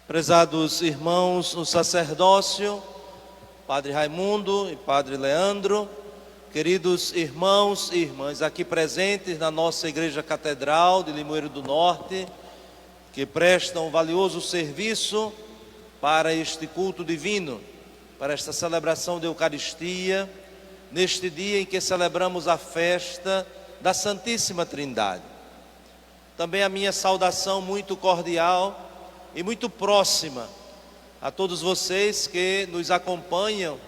Prezados irmãos no sacerdócio, Padre Raimundo e Padre Leandro, queridos irmãos e irmãs aqui presentes na nossa Igreja Catedral de Limoeiro do Norte, que prestam um valioso serviço para este culto divino, para esta celebração da Eucaristia, neste dia em que celebramos a festa da Santíssima Trindade. Também a minha saudação muito cordial e muito próxima a todos vocês que nos acompanham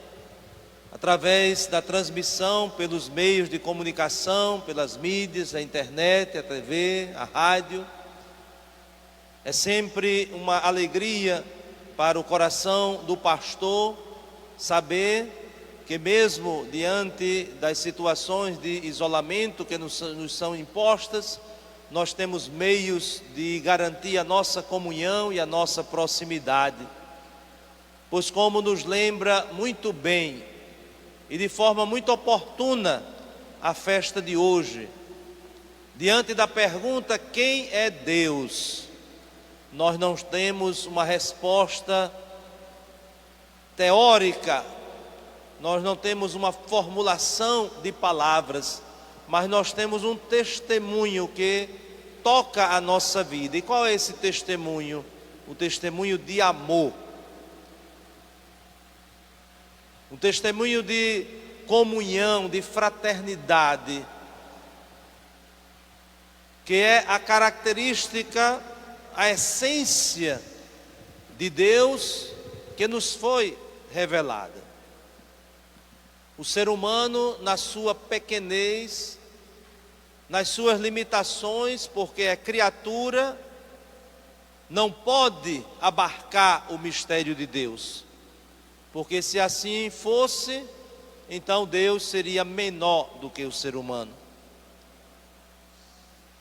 através da transmissão pelos meios de comunicação, pelas mídias, a internet, a TV, a rádio. É sempre uma alegria para o coração do pastor saber que mesmo diante das situações de isolamento que nos são impostas, nós temos meios de garantir a nossa comunhão e a nossa proximidade. Pois como nos lembra muito bem e de forma muito oportuna a festa de hoje, diante da pergunta quem é Deus, nós não temos uma resposta teórica, nós não temos uma formulação de palavras, mas nós temos um testemunho que toca a nossa vida. E qual é esse testemunho? O testemunho de amor. Um testemunho de comunhão, de fraternidade, que é a característica, a essência de Deus que nos foi revelada. O ser humano, na sua pequenez, nas suas limitações, porque é criatura, não pode abarcar o mistério de Deus. Porque se assim fosse, então Deus seria menor do que o ser humano.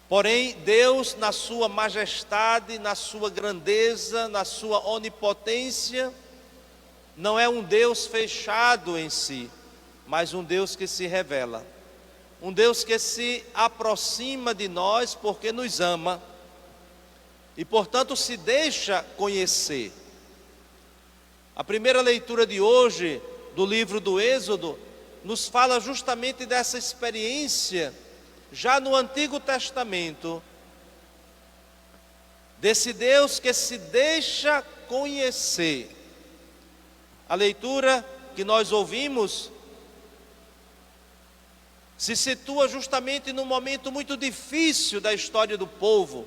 Porém, Deus, na sua majestade, na sua grandeza, na sua onipotência, não é um Deus fechado em si, mas um Deus que se revela. Um Deus que se aproxima de nós porque nos ama e, portanto, se deixa conhecer. A primeira leitura de hoje do livro do Êxodo nos fala justamente dessa experiência, já no Antigo Testamento, desse Deus que se deixa conhecer. A leitura que nós ouvimos se situa justamente num momento muito difícil da história do povo.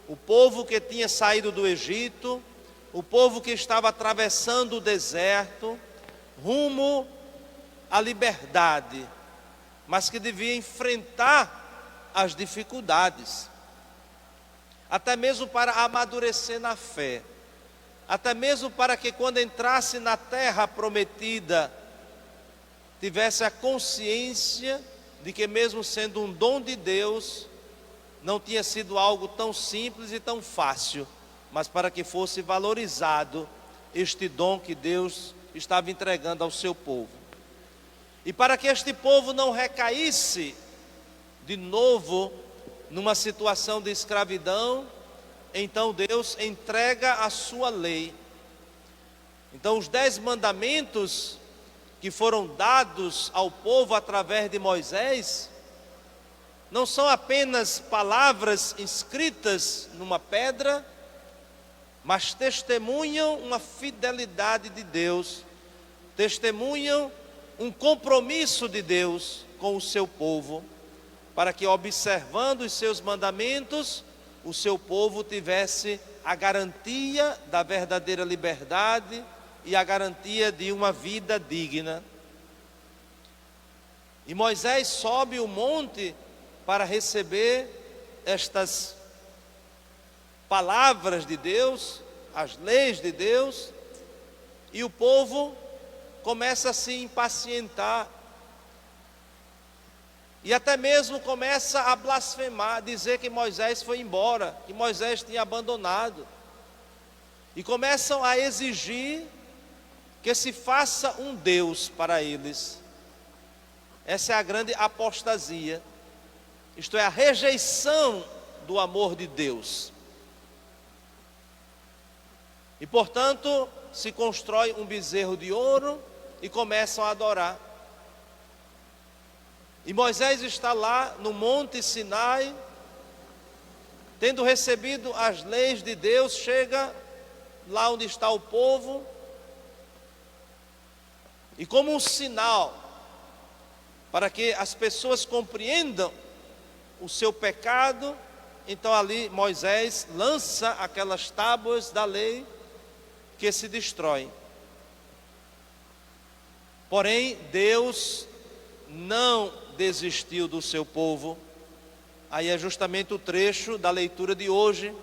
O povo que tinha saído do Egito, o povo que estava atravessando o deserto, rumo à liberdade, mas que devia enfrentar as dificuldades, até mesmo para amadurecer na fé, até mesmo para que quando entrasse na terra prometida, tivesse a consciência de que mesmo sendo um dom de Deus, não tinha sido algo tão simples e tão fácil, mas para que fosse valorizado este dom que Deus estava entregando ao seu povo. E para que este povo não recaísse de novo numa situação de escravidão, então Deus entrega a sua lei. Então os 10 mandamentos que foram dados ao povo através de Moisés, não são apenas palavras escritas numa pedra, mas testemunham uma fidelidade de Deus, testemunham um compromisso de Deus com o seu povo, para que observando os seus mandamentos, o seu povo tivesse a garantia da verdadeira liberdade e a garantia de uma vida digna. E Moisés sobe o monte para receber estas palavras de Deus, as leis de Deus, e o povo começa a se impacientar, e até mesmo começa a blasfemar, dizer que Moisés foi embora, que Moisés tinha abandonado, e começam a exigir que se faça um Deus para eles. Essa é a grande apostasia, isto é, a rejeição do amor de Deus. E portanto se constrói um bezerro de ouro e começam a adorar. E Moisés está lá no Monte Sinai, tendo recebido as leis de Deus, chega lá onde está o povo, e como um sinal para que as pessoas compreendam o seu pecado, então ali Moisés lança aquelas tábuas da lei que se destroem. Porém, Deus não desistiu do seu povo. Aí é justamente o trecho da leitura de hoje.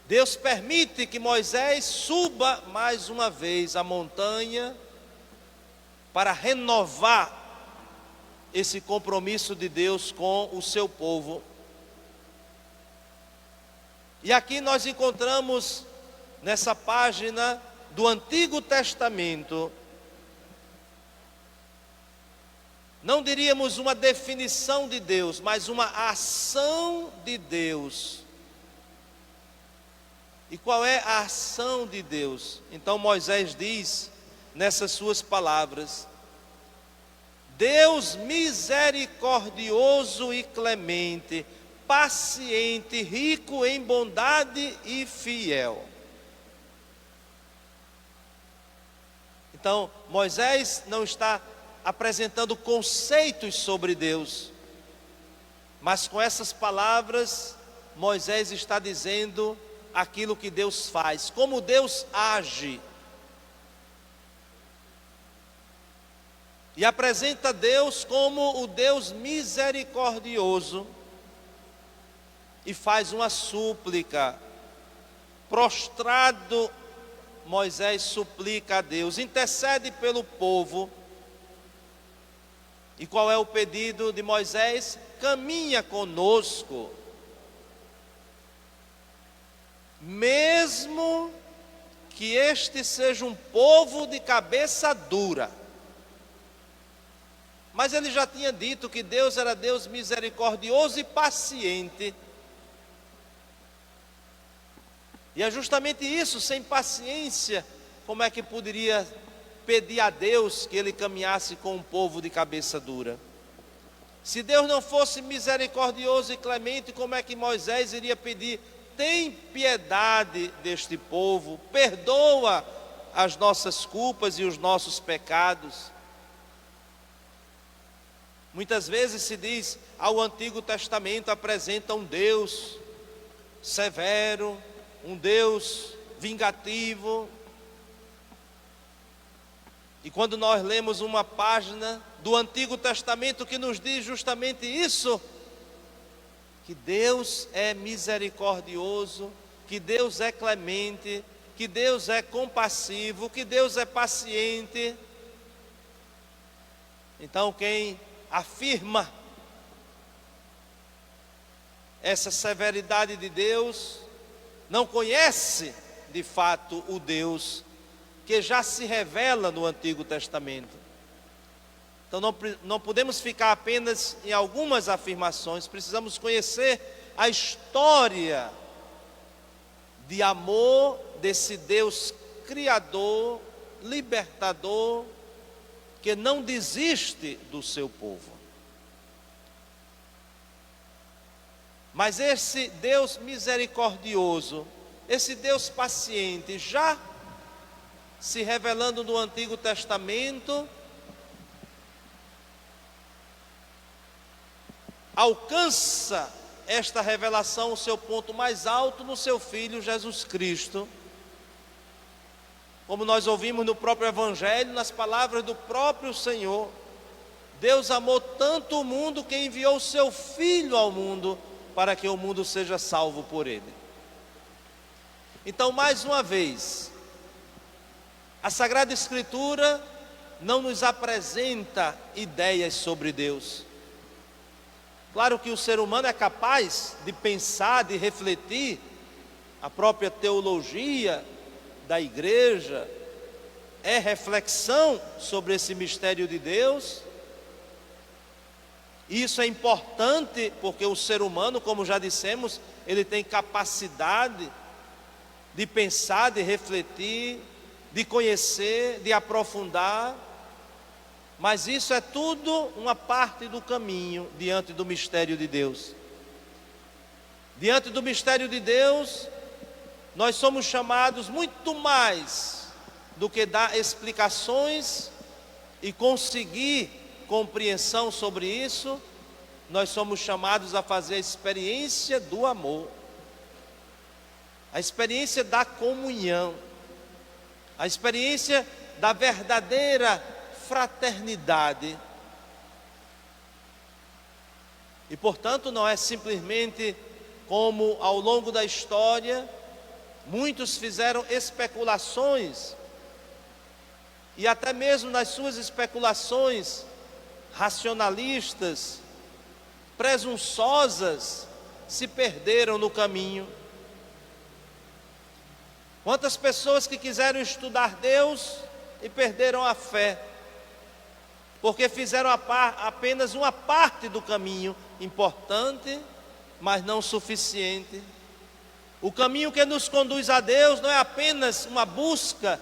Deus permite que Moisés suba mais uma vez a montanha para renovar esse compromisso de Deus com o seu povo. E aqui nós encontramos nessa página do Antigo Testamento, não diríamos uma definição de Deus, mas uma ação de Deus. E qual é a ação de Deus? Então Moisés diz nessas suas palavras: Deus misericordioso e clemente, paciente, rico em bondade e fiel. Então Moisés não está apresentando conceitos sobre Deus, mas com essas palavras Moisés está dizendo aquilo que Deus faz, como Deus age, e apresenta Deus como o Deus misericordioso, e faz uma súplica. Prostrado, Moisés suplica a Deus, intercede pelo povo. E qual é o pedido de Moisés? Caminha conosco, mesmo que este seja um povo de cabeça dura. Mas ele já tinha dito que Deus era Deus misericordioso e paciente. E é justamente isso, sem paciência, como é que poderia pedir a Deus que ele caminhasse com um povo de cabeça dura? Se Deus não fosse misericordioso e clemente, como é que Moisés iria pedir: tem piedade deste povo, perdoa as nossas culpas e os nossos pecados? Muitas vezes se diz, ao Antigo Testamento apresenta um Deus severo, um Deus vingativo. E quando nós lemos uma página do Antigo Testamento que nos diz justamente isso, que Deus é misericordioso, que Deus é clemente, que Deus é compassivo, que Deus é paciente, então quem afirma essa severidade de Deus não conhece de fato o Deus que já se revela no Antigo Testamento. Então não podemos ficar apenas em algumas afirmações, precisamos conhecer a história de amor desse Deus criador, libertador, que não desiste do seu povo. Mas esse Deus misericordioso, esse Deus paciente, já se revelando no Antigo Testamento, alcança esta revelação o seu ponto mais alto no seu Filho Jesus Cristo. Como nós ouvimos no próprio Evangelho, nas palavras do próprio Senhor, Deus amou tanto o mundo que enviou o seu Filho ao mundo, para que o mundo seja salvo por ele. Então, mais uma vez, a Sagrada Escritura não nos apresenta ideias sobre Deus. Claro que o ser humano é capaz de pensar, de refletir. A própria teologia da igreja é reflexão sobre esse mistério de Deus. Isso é importante porque o ser humano, como já dissemos, ele tem capacidade de pensar, de refletir, de conhecer, de aprofundar, mas isso é tudo uma parte do caminho diante do mistério de Deus. Diante do mistério de Deus, nós somos chamados muito mais do que dar explicações e conseguir compreensão sobre isso. Nós somos chamados a fazer a experiência do amor, a experiência da comunhão, a experiência da verdadeira fraternidade. E portanto não é simplesmente como ao longo da história muitos fizeram especulações, e até mesmo nas suas especulações racionalistas, presunçosas, se perderam no caminho. Quantas pessoas que quiseram estudar Deus e perderam a fé, porque fizeram apenas uma parte do caminho, importante, mas não suficiente. O caminho que nos conduz a Deus não é apenas uma busca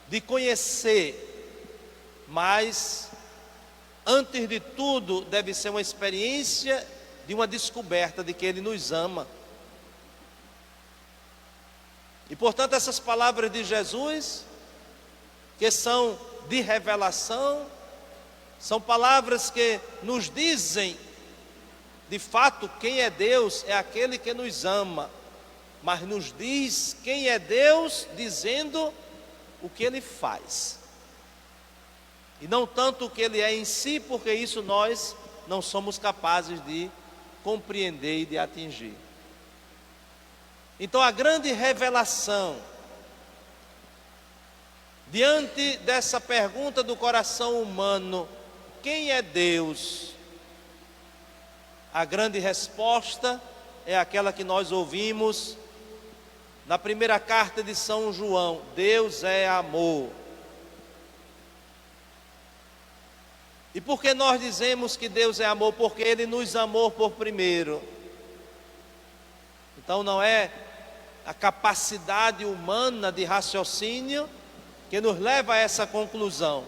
de conhecer, mas, antes de tudo, deve ser uma experiência de uma descoberta de que Ele nos ama. E portanto essas palavras de Jesus, que são de revelação, são palavras que nos dizem, de fato, quem é Deus é aquele que nos ama, mas nos diz quem é Deus dizendo o que Ele faz, e não tanto o que Ele é em si, porque isso nós não somos capazes de compreender e de atingir. Então a grande revelação, diante dessa pergunta do coração humano, quem é Deus? A grande resposta é aquela que nós ouvimos na primeira carta de São João: Deus é amor. E por que nós dizemos que Deus é amor? Porque Ele nos amou por primeiro. Então não é a capacidade humana de raciocínio que nos leva a essa conclusão,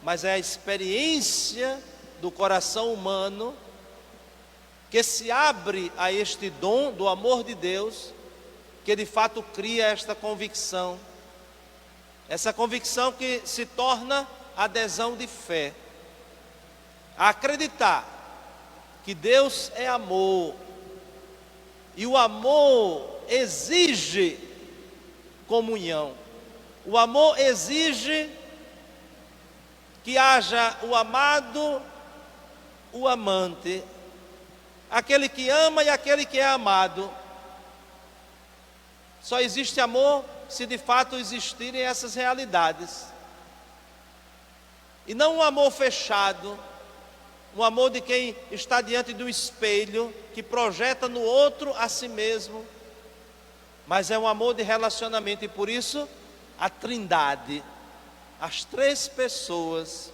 mas é a experiência do coração humano que se abre a este dom do amor de Deus, que de fato cria esta convicção. Essa convicção que se torna adesão de fé, a acreditar que Deus é amor, e o amor exige comunhão. O amor exige que haja o amado, o amante, aquele que ama e aquele que é amado. Só existe amor se de fato existirem essas realidades, e não um amor fechado, um amor de quem está diante do espelho, que projeta no outro a si mesmo, mas é um amor de relacionamento. E por isso a Trindade, as três pessoas.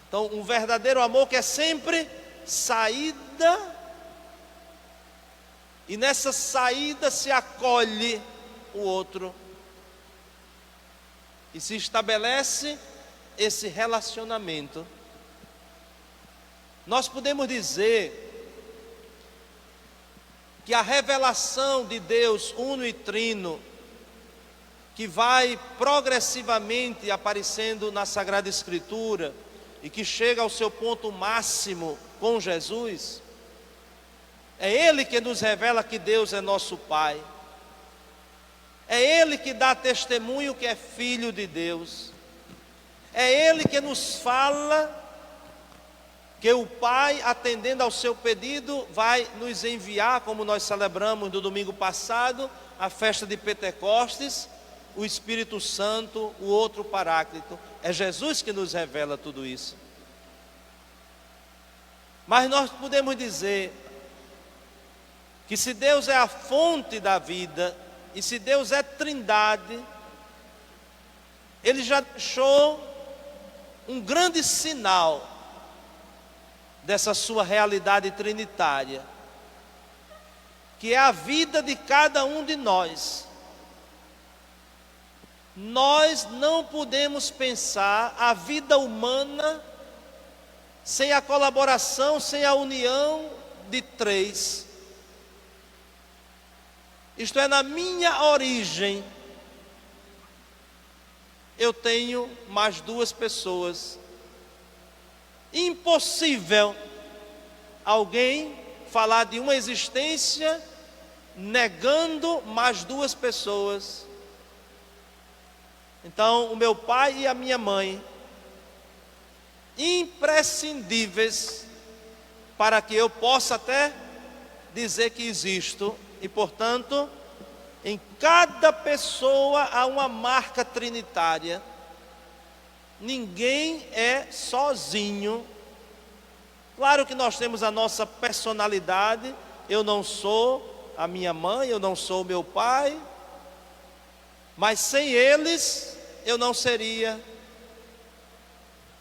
Então um verdadeiro amor que é sempre saída, e nessa saída se acolhe o outro, e se estabelece esse relacionamento. Nós podemos dizer que a revelação de Deus uno e trino, que vai progressivamente aparecendo na Sagrada Escritura e que chega ao seu ponto máximo com Jesus, é Ele que nos revela que Deus é nosso Pai, é Ele que dá testemunho que é Filho de Deus, é Ele que nos fala que o Pai, atendendo ao seu pedido, vai nos enviar, como nós celebramos no domingo passado, a festa de Pentecostes, o Espírito Santo, o outro Paráclito. É Jesus que nos revela tudo isso. Mas nós podemos dizer que se Deus é a fonte da vida, e se Deus é Trindade, Ele já deixou um grande sinal dessa sua realidade trinitária. que é a vida de cada um de nós. Nós não podemos pensar a vida humana sem a colaboração, sem a união de três. Isto é, na minha origem, eu tenho mais duas pessoas. Impossível alguém falar de uma existência negando mais duas pessoas. Então, o meu pai e a minha mãe, imprescindíveis para que eu possa até dizer que existo. E, portanto, em cada pessoa há uma marca trinitária. Ninguém é sozinho. Claro que nós temos a nossa personalidade. Eu não sou a minha mãe, eu não sou o meu pai, mas sem eles eu não seria.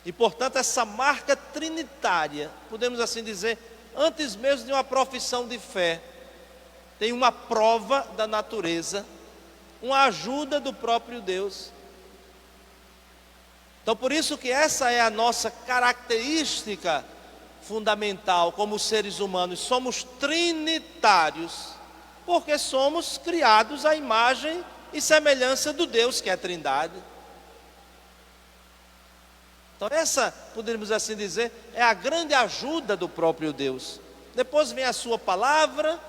E portanto essa marca trinitária, podemos assim dizer, antes mesmo de uma profissão de fé, tem uma prova da natureza, uma ajuda do próprio Deus. Então por isso que essa é a nossa característica fundamental como seres humanos. Somos trinitários, porque somos criados à imagem e semelhança do Deus que é a Trindade. Então essa, poderíamos assim dizer, é a grande ajuda do próprio Deus. Depois vem a sua palavra,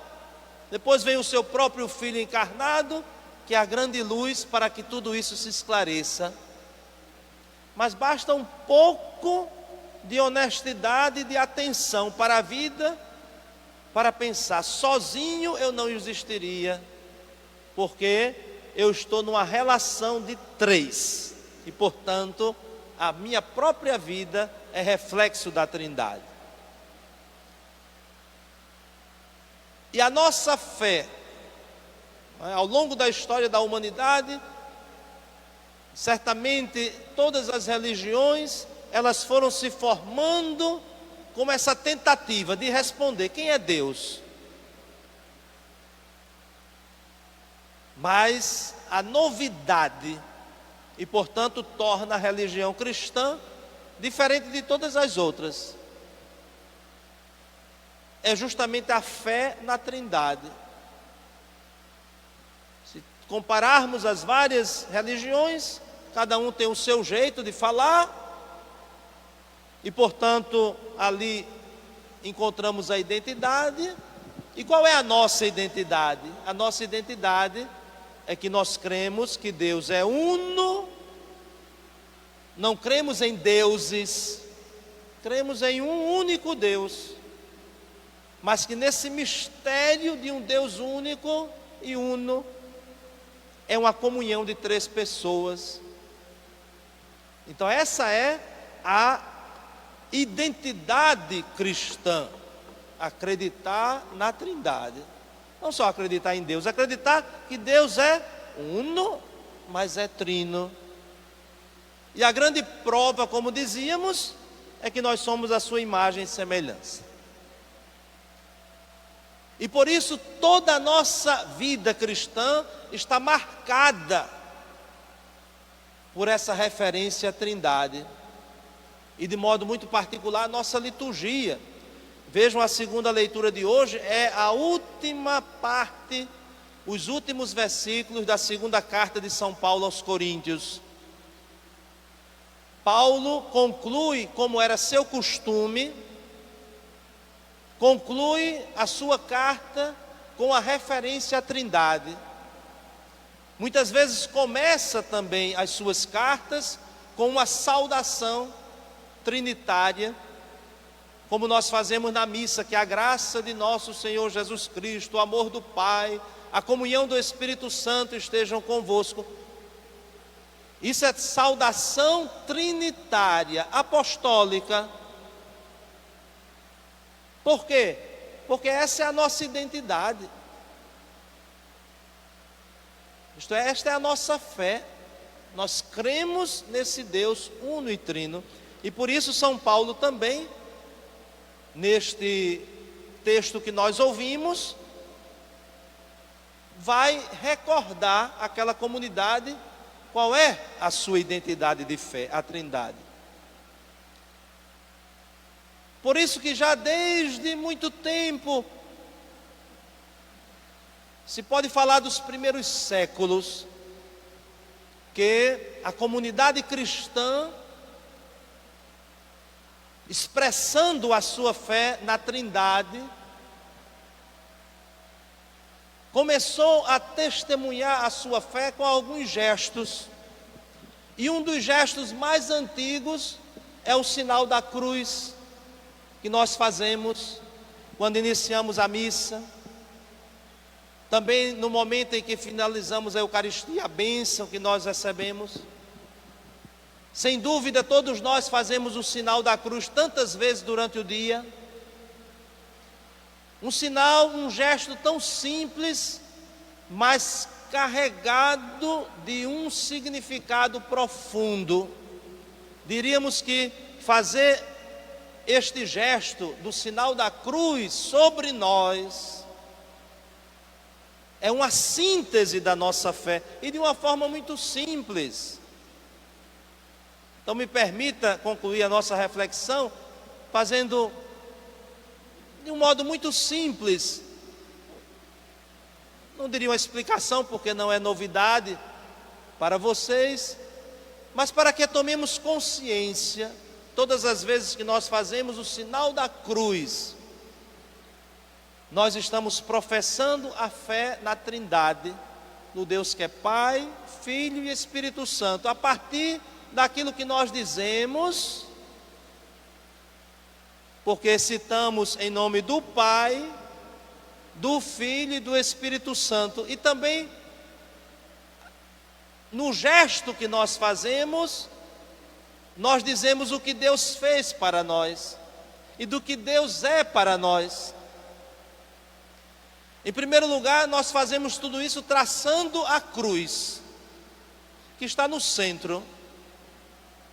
depois vem o seu próprio Filho encarnado, que é a grande luz para que tudo isso se esclareça. Mas basta um pouco de honestidade e de atenção para a vida, para pensar, sozinho eu não existiria, porque eu estou numa relação de três, e portanto a minha própria vida é reflexo da Trindade. E a nossa fé, ao longo da história da humanidade, certamente todas as religiões, elas foram se formando como essa tentativa de responder quem é Deus. Mas a novidade, e portanto torna a religião cristã diferente de todas as outras, é justamente a fé na Trindade. Se compararmos as várias religiões, cada um tem o seu jeito de falar, e portanto ali encontramos a identidade. E qual é a nossa identidade? A nossa identidade é que nós cremos que Deus é uno, não cremos em deuses, cremos em um único Deus, mas que nesse mistério de um Deus único e uno, é uma comunhão de três pessoas. Então essa é a identidade cristã, acreditar na Trindade. Não só acreditar em Deus, acreditar que Deus é uno, mas é trino. E a grande prova, como dizíamos, é que nós somos a sua imagem e semelhança. E por isso toda a nossa vida cristã está marcada por essa referência à Trindade. E de modo muito particular a nossa liturgia. Vejam, a segunda leitura de hoje é a última parte, os últimos versículos da segunda carta de São Paulo aos Coríntios. Paulo conclui, como era seu costume, conclui a sua carta com a referência à Trindade. Muitas vezes começa também as suas cartas com uma saudação trinitária, como nós fazemos na missa, que a graça de nosso Senhor Jesus Cristo, o amor do Pai, a comunhão do Espírito Santo estejam convosco. Isso é saudação trinitária, apostólica. Por quê? Porque essa é a nossa identidade. Isto é, esta é a nossa fé. Nós cremos nesse Deus uno e trino. E por isso São Paulo também, neste texto que nós ouvimos, vai recordar aquela comunidade qual é a sua identidade de fé, a Trindade. Por isso que já desde muito tempo, se pode falar dos primeiros séculos, que a comunidade cristã, expressando a sua fé na Trindade, começou a testemunhar a sua fé com alguns gestos. E um dos gestos mais antigos é o sinal da cruz, que nós fazemos quando iniciamos a missa. Também no momento em que finalizamos a Eucaristia, a bênção que nós recebemos. Sem dúvida, todos nós fazemos o sinal da cruz tantas vezes durante o dia. Um sinal, um gesto tão simples, mas carregado de um significado profundo. Diríamos que fazer este gesto do sinal da cruz sobre nós é uma síntese da nossa fé, e de uma forma muito simples. Então me permita concluir a nossa reflexão fazendo de um modo muito simples, não diria uma explicação, porque não é novidade para vocês, mas para que tomemos consciência, todas as vezes que nós fazemos o sinal da cruz, nós estamos professando a fé na Trindade, no Deus que é Pai, Filho e Espírito Santo, a partir daquilo que nós dizemos, porque citamos em nome do Pai, do Filho e do Espírito Santo, e também no gesto que nós fazemos, nós dizemos o que Deus fez para nós, e do que Deus é para nós. Em primeiro lugar, nós fazemos tudo isso traçando a cruz, que está no centro.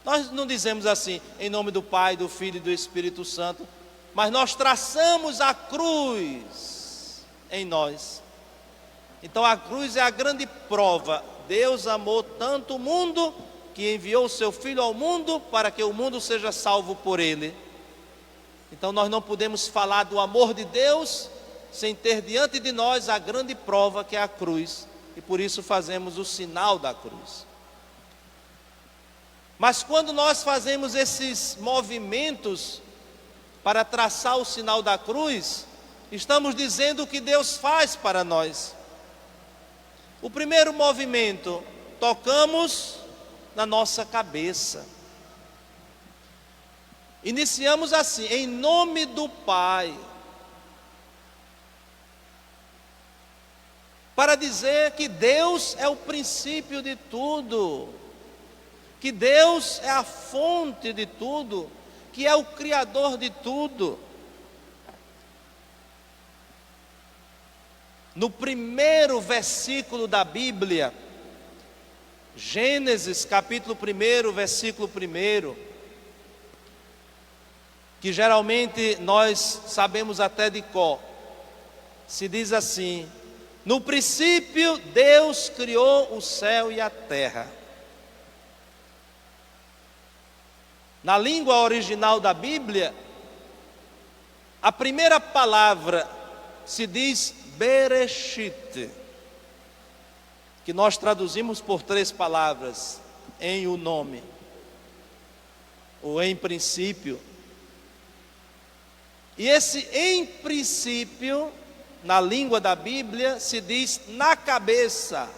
Nós não dizemos assim, em nome do Pai, do Filho e do Espírito Santo, mas nós traçamos a cruz em nós. Então a cruz é a grande prova. Deus amou tanto o mundo, que enviou o seu Filho ao mundo, para que o mundo seja salvo por ele. Então nós não podemos falar do amor de Deus sem ter diante de nós a grande prova, que é a cruz, e por isso fazemos o sinal da cruz. Mas quando nós fazemos esses movimentos para traçar o sinal da cruz, estamos dizendo o que Deus faz para nós. O primeiro movimento, tocamos na nossa cabeça. Iniciamos assim, em nome do Pai, para dizer que Deus é o princípio de tudo, que Deus é a fonte de tudo, que é o Criador de tudo. No primeiro versículo da Bíblia, Gênesis capítulo 1, versículo 1, que geralmente nós sabemos até de cor, se diz assim: no princípio Deus criou o céu e a terra. Na língua original da Bíblia, a primeira palavra se diz Bereshit, que nós traduzimos por 3 palavras, em o nome, ou em princípio. E esse em princípio, na língua da Bíblia, se diz na cabeça.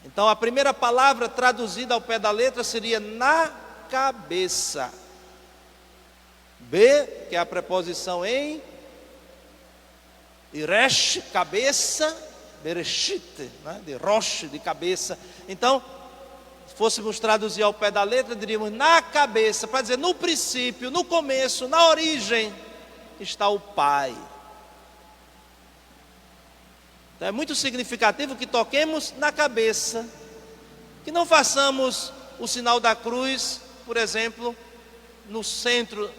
Então a primeira palavra traduzida ao pé da letra seria na cabeça. B, que é a preposição em, e resh, cabeça, bereshit, né? De rosh, de cabeça. Então, se fôssemos traduzir ao pé da letra, diríamos na cabeça, para dizer no princípio, no começo, na origem, está o Pai. Então é muito significativo que toquemos na cabeça, que não façamos o sinal da cruz, por exemplo, no centro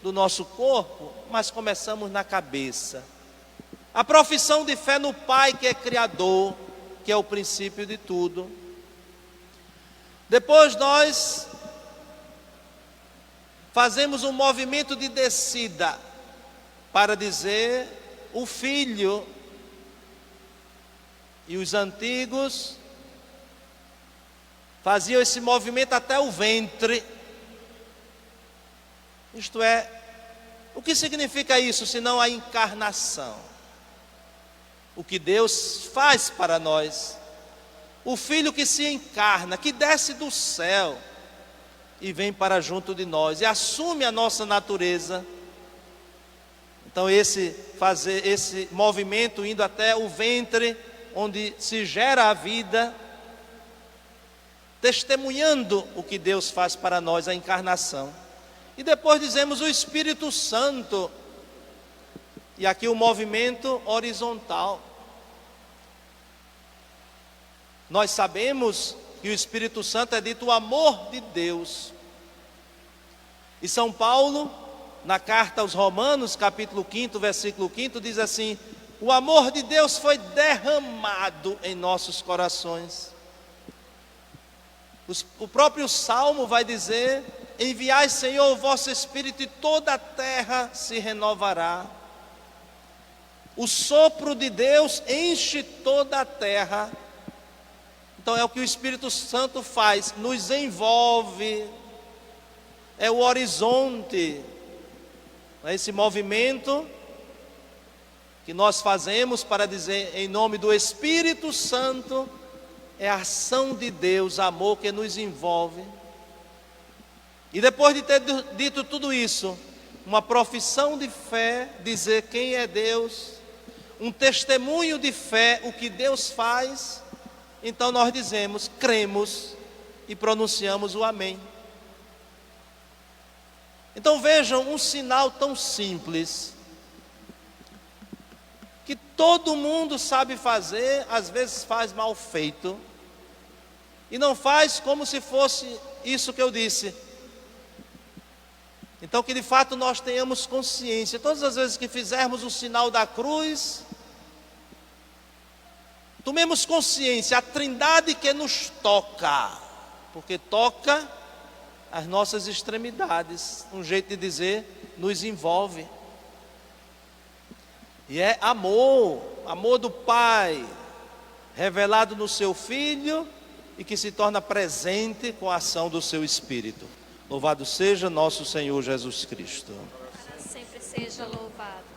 do nosso corpo, mas começamos na cabeça. A profissão de fé no Pai que é Criador, que é o princípio de tudo. Depois nós fazemos um movimento de descida para dizer o Filho. E os antigos faziam esse movimento até o ventre. Isto é, o que significa isso, senão a encarnação? O que Deus faz para nós. O Filho que se encarna, que desce do céu e vem para junto de nós e assume a nossa natureza. Então fazer esse movimento indo até o ventre, onde se gera a vida, testemunhando o que Deus faz para nós, a encarnação. E depois dizemos o Espírito Santo, e aqui o movimento horizontal. Nós sabemos que o Espírito Santo é dito o amor de Deus. E São Paulo, na carta aos Romanos, capítulo 5, versículo 5, diz assim: o amor de Deus foi derramado em nossos corações. O próprio Salmo vai dizer: enviai, Senhor, o vosso Espírito e toda a terra se renovará. O sopro de Deus enche toda a terra. Então é o que o Espírito Santo faz, nos envolve. É o horizonte. Esse movimento que nós fazemos para dizer em nome do Espírito Santo, é a ação de Deus, amor que nos envolve. E depois de ter dito tudo isso, uma profissão de fé, dizer quem é Deus, um testemunho de fé, o que Deus faz, então nós dizemos, cremos e pronunciamos o amém. Então vejam um sinal tão simples, que todo mundo sabe fazer, às vezes faz mal feito, e não faz como se fosse isso que eu disse. Então que de fato nós tenhamos consciência, todas as vezes que fizermos o sinal da cruz, tomemos consciência, a trindade que nos toca, porque toca as nossas extremidades, um jeito de dizer, nos envolve. E é amor, amor do Pai, revelado no seu Filho e que se torna presente com a ação do seu Espírito. Louvado seja nosso Senhor Jesus Cristo. Para sempre seja louvado.